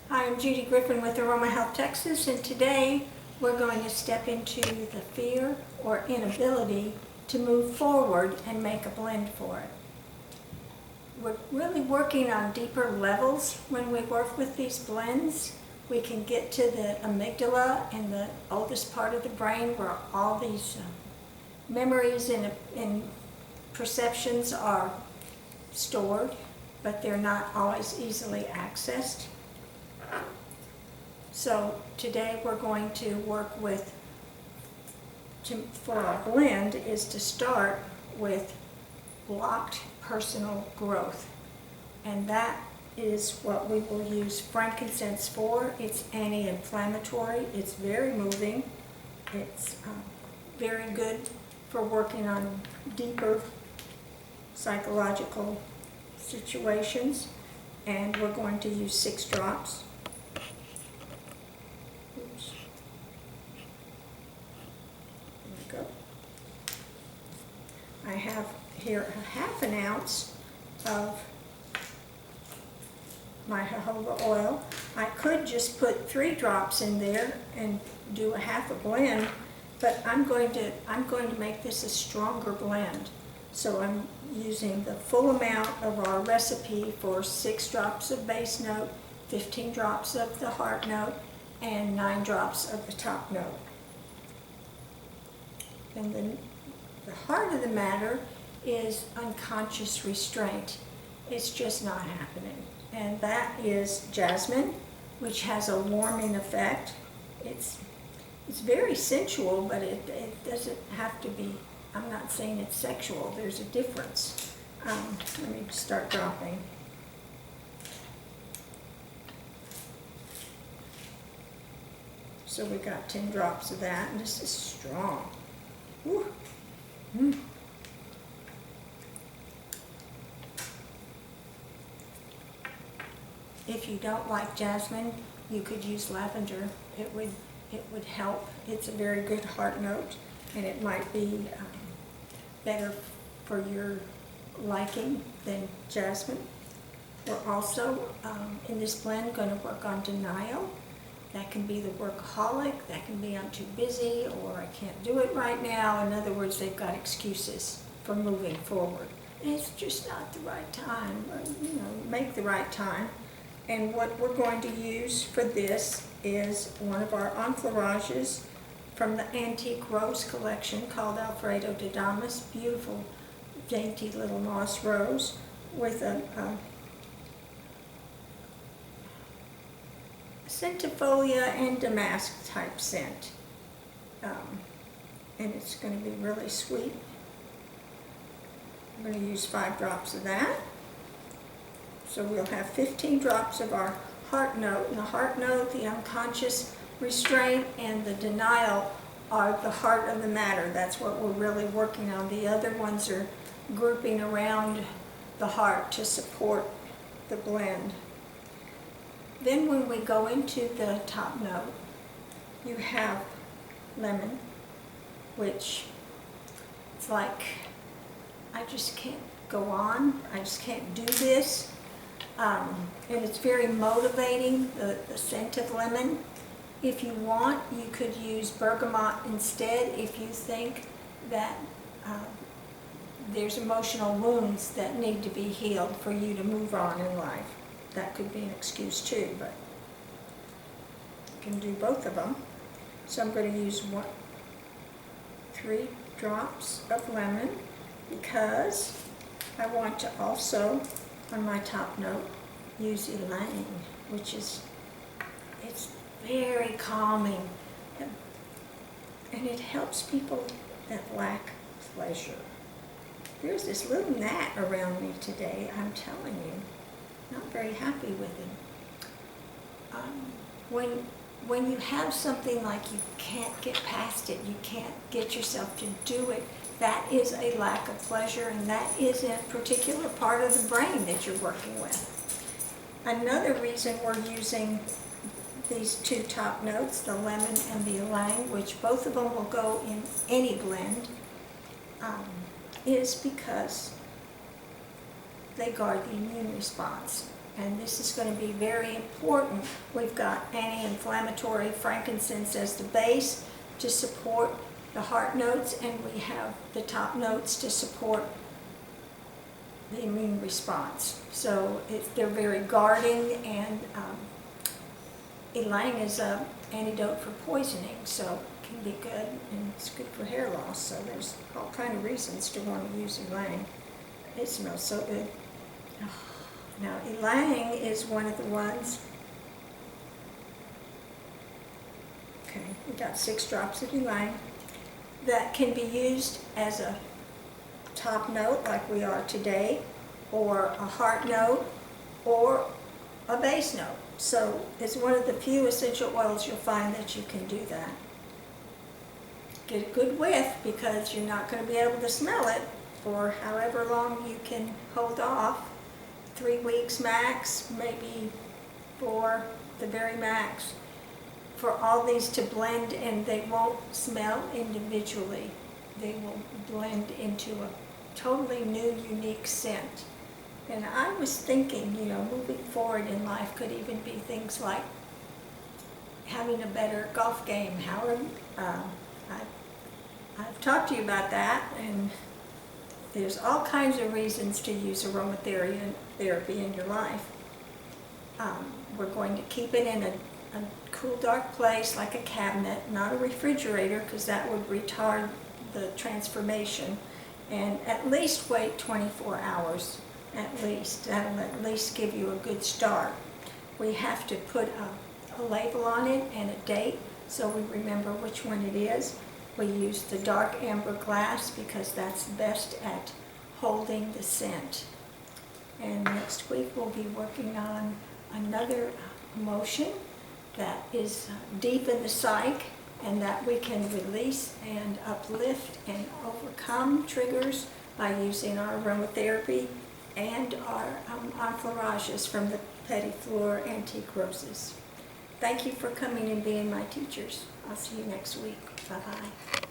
Hi, I'm Judy Griffin with Aroma Health Texas, and today we're going to step into the fear or inability to move forward and make a blend for it. We're really working on deeper levels when we work with these blends. We can get to the amygdala and the oldest part of the brain where all these memories and perceptions are stored, but they're not always easily accessed. So today we're going to work with, for our blend, is to start with blocked personal growth. And that is what we will use frankincense for. It's anti-inflammatory, it's very moving, it's very good for working on deeper psychological situations. And we're going to use 6 drops. Oops. There we go. I have here a ½ ounce of my jojoba oil. I could just put 3 drops in there and do a half a blend, but I'm going to make this a stronger blend. So I'm using the full amount of our recipe for 6 drops of base note, 15 drops of the heart note, and 9 drops of the top note. And then the heart of the matter is unconscious restraint. It's just not happening. And that is jasmine, which has a warming effect. It's very sensual, but it doesn't have to be. I'm not saying it's sexual. There's a difference. Let me start dropping. So we got 10 drops of that, and this is strong. Woo. Mm. If you don't like jasmine, you could use lavender. It would help. It's a very good heart note, and it might be better for your liking than jasmine. We're also, in this blend, going to work on denial. That can be the workaholic, that can be I'm too busy, or I can't do it right now. In other words, they've got excuses for moving forward. And it's just not the right time, or, make the right time. And what we're going to use for this is one of our enfleurages from the Antique Rose collection called Alfredo de Damas. Beautiful, dainty little moss rose with a centifolia and damask type scent. And it's going to be really sweet. I'm going to use 5 drops of that. So we'll have 15 drops of our heart note. And the heart note, the unconscious restraint, and the denial are the heart of the matter. That's what we're really working on. The other ones are grouping around the heart to support the blend. Then when we go into the top note, you have lemon, which it's like, I just can't go on. I just can't do this. And it's very motivating, the scent of lemon. If you want, you could use bergamot instead if you think that there's emotional wounds that need to be healed for you to move on in life. That could be an excuse too, but you can do both of them. So I'm going to use 3 drops of lemon because I want to also, on my top note, use ylang, which is, it's very calming, and it helps people that lack pleasure. There's this little gnat around me today, I'm telling you. Not very happy with him. When you have something like you can't get past it, you can't get yourself to do it, that is a lack of pleasure, and that is a particular part of the brain that you're working with. Another reason we're using these 2 top notes, the lemon and the ylang, which both of them will go in any blend, is because they guard the immune response. and this is going to be very important. We've got anti-inflammatory frankincense as the base to support the heart notes, and we have the top notes to support the immune response. So they're very guarding, and ylang is an antidote for poisoning, so it can be good, and it's good for hair loss. So there's all kind of reasons to want to use ylang. It smells so good. Now, ylang is one of the ones, okay, we got 6 drops of ylang that can be used as a top note like we are today, or a heart note, or a base note. So it's one of the few essential oils you'll find that you can do that. Get a good whiff, because you're not going to be able to smell it for however long you can hold off. 3 weeks max, maybe 4, the very max, for all these to blend, and they won't smell individually. They will blend into a totally new, unique scent. And I was thinking, moving forward in life could even be things like having a better golf game. Howard, I've talked to you about that, and there's all kinds of reasons to use aromatherapy in your life. We're going to keep it in a cool, dark place like a cabinet, not a refrigerator, because that would retard the transformation. And at least wait 24 hours, at least. That'll at least give you a good start. We have to put a label on it and a date so we remember which one it is. We use the dark amber glass because that's best at holding the scent. And next week we'll be working on another emotion that is deep in the psyche, and that we can release and uplift and overcome triggers by using our aromatherapy and our enfleurages from the Petit Fleur Antique Roses. Thank you for coming and being my teachers. I'll see you next week. Bye-bye.